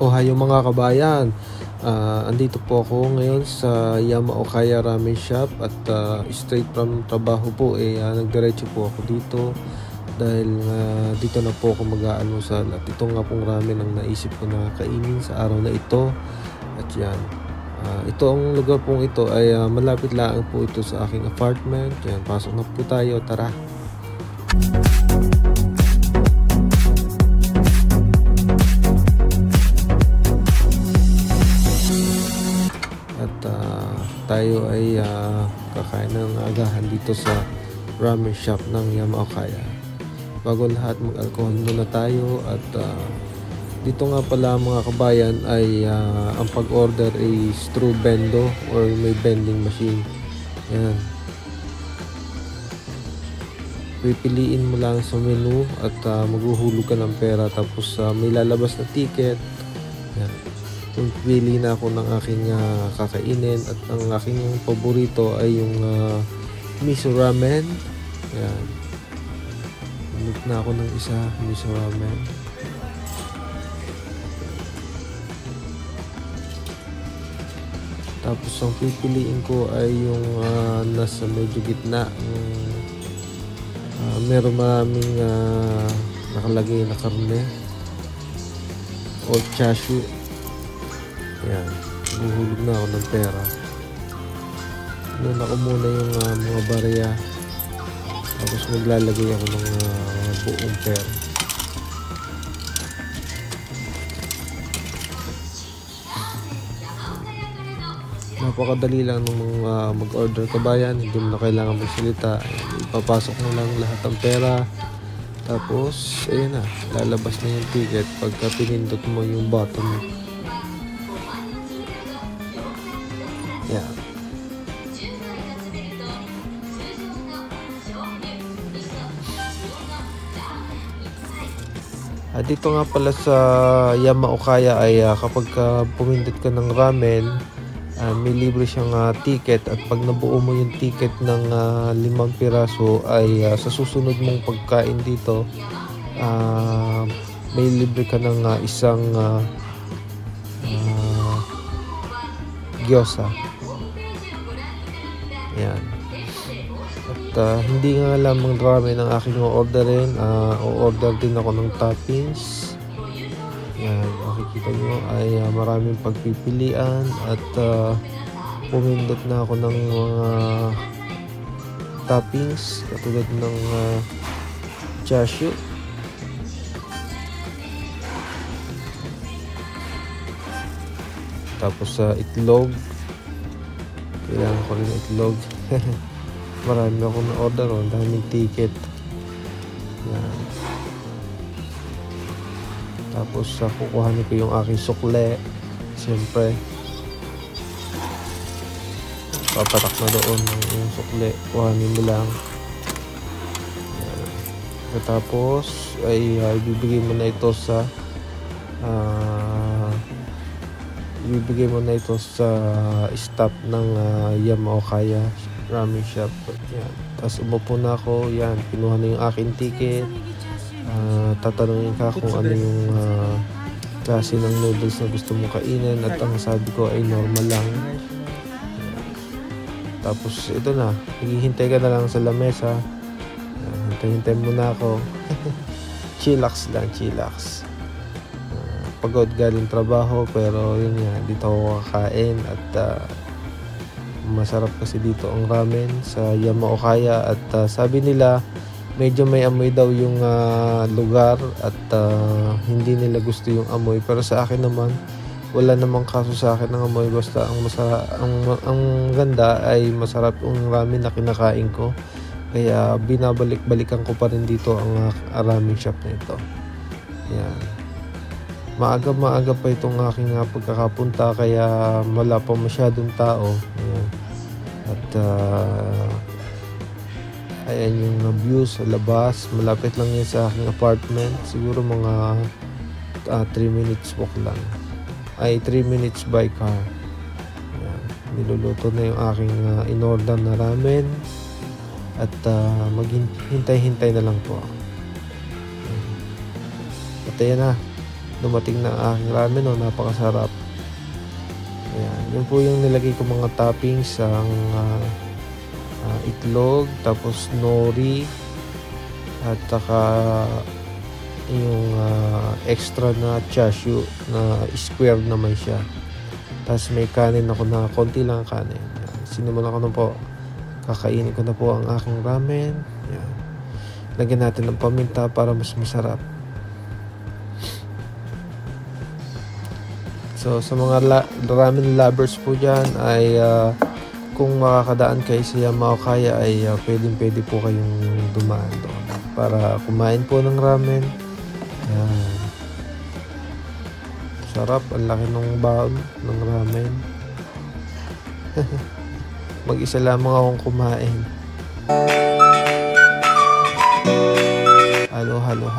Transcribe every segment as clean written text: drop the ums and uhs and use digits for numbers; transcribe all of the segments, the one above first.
Ohayo mga kabayan, andito po ako ngayon sa Yamaokaya Ramen Shop at straight from trabaho po nagdiretso po ako dito dahil dito na po ako mag-aalmusal at ito nga pong ramen ang naisip ko na kainin sa araw na ito. At yan, ito ang lugar pong ito ay malapit lang po ito sa aking apartment. Yan, pasok na po tayo, tara. At tayo ay kakain ng agahan dito sa ramen shop ng Yamaokaya. Bago lahat, mag-alcohol muna tayo. At dito nga pala mga kabayan ay ang pag-order is through bendo or may vending machine. Yan, pipiliin mo lang sa menu at maghuhulog ka ng pera, tapos may lalabas na ticket. Yan, pili na ako ng aking kakainin at ang aking paborito ay yung miso ramen. Yan, pinut na ako ng isa miso ramen. Tapos ang pipiliin ko ay yung nasa medyo gitna. Meron maraming nakalagay na karne o chashu. Yan, buhulog na ako ng pera. Nuna ko muna yung mga barya, tapos maglalagay ako ng buong pera. Napakadali lang ng mga mag-order kabayan, hindi mo na kailangan magsalita. Ipapasok mo lang lahat ng pera, tapos ayun na, lalabas na yung ticket pagka pinindot mo yung button. Yeah. Dito nga pala sa Yamaokaya ay kapag pumindot ka ng ramen, may libre siyang ticket, at pag nabuo mo yung ticket ng 5 piraso ay sa susunod mong pagkain dito may libre ka ng isang gyoza. Yan. At hindi nga lamang ramen ang aking o-orderin, o-order din ako ng toppings. Yan, makikita nyo ay maraming pagpipilian at pumindot na ako ng mga toppings katulad ng chashu, tapos itlog. Kailangan ko rin itlog. Marami akong na-order, daming ticket. Yan. Tapos kukuhanin ko yung aking sukle. Siyempre papatak na doon yung sukle, kuhanin mo lang. Tapos ay ibibigay mo na ito sa staff ng Yamaokaya Ramen Shop. Yan. Tapos umupo na ako. Yan, pinuha na yung aking ticket. Tatanungin ka kung ano yung klase ng noodles na gusto mong kainin, at ang sabi ko ay normal lang. Tapos ito na, naghihintay ka na lang sa lamesa. Hintay muna ako. Chillax lang, chillax. Pagod galing trabaho, pero yun nga, dito ako kakain. At masarap kasi dito ang ramen sa Yamaokaya. At sabi nila medyo may amoy daw yung lugar, at hindi nila gusto yung amoy, pero sa akin naman wala namang kaso sa akin ng amoy, basta ang ganda ay masarap yung ramen na kinakain ko, kaya binabalik-balikan ko pa rin dito ang ramen shop na ito. Yan, maaga pa itong aking pagkakapunta, kaya wala pa masyadong tao. Yan. At ayan yung view sa labas, malapit lang yan sa aking apartment, siguro mga 3 minutes walk lang, ay 3 minutes by car. Ayan. Niluluto na yung aking in-order na ramen, at maghintay-hintay na lang po. At ayan na, dumating na aking ramen, no, napakasarap. Ayan, yun po yung nilagay ko mga toppings, ang itlog, tapos nori, at saka yung extra na chashu na square naman siya. Tapos may kanin ako na konti lang kanin. Ayan, sinimulan ko na po. Kakainin ko na po ang aking ramen. Ayan. Lagyan natin ng paminta para mas masarap. So sa mga ramen lovers po dyan ay kung makakadaan kayo sa Yamaokaya ay pwede po kayong dumaan doon para kumain po ng ramen. Ayan. Sarap, ang laki ng baon ng ramen. Mag-isa lamang akong kumain. Halo.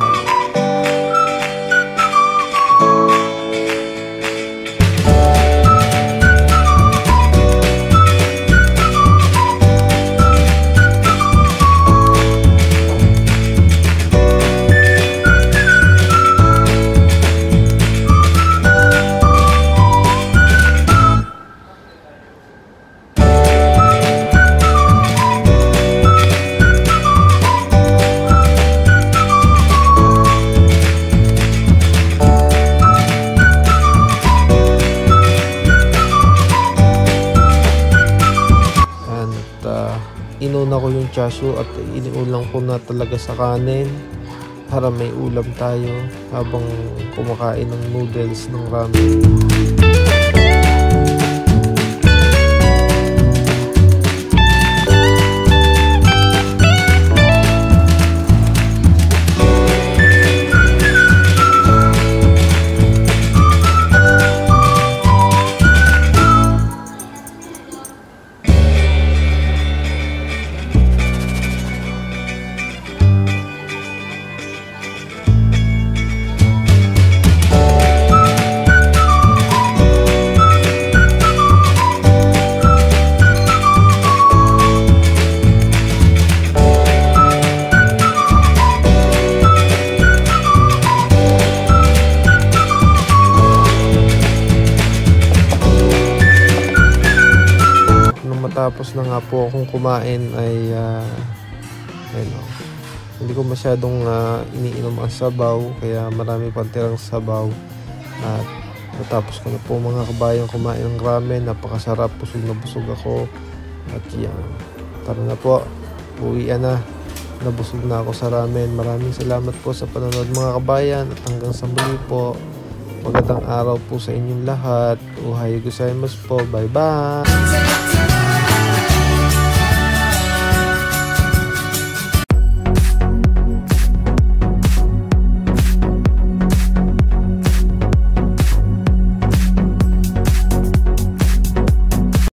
Inuna ko yung chashu at iniulang ko na talaga sa kanin para may ulam tayo habang kumakain ng noodles ng ramen. Tapos na nga po akong kumain ay hindi ko masyadong iniinom ang sabaw, kaya marami pang tirang sabaw. At natapos ko na po mga kabayang kumain ng ramen. Napakasarap, busog na busog ako. At yan, tara na po, uwian na. Nabusog na ako sa ramen. Maraming salamat po sa panonood mga kabayan, at hanggang sa muli po. Magandang araw po sa inyong lahat. Ohayo gozaimasu po. Bye bye.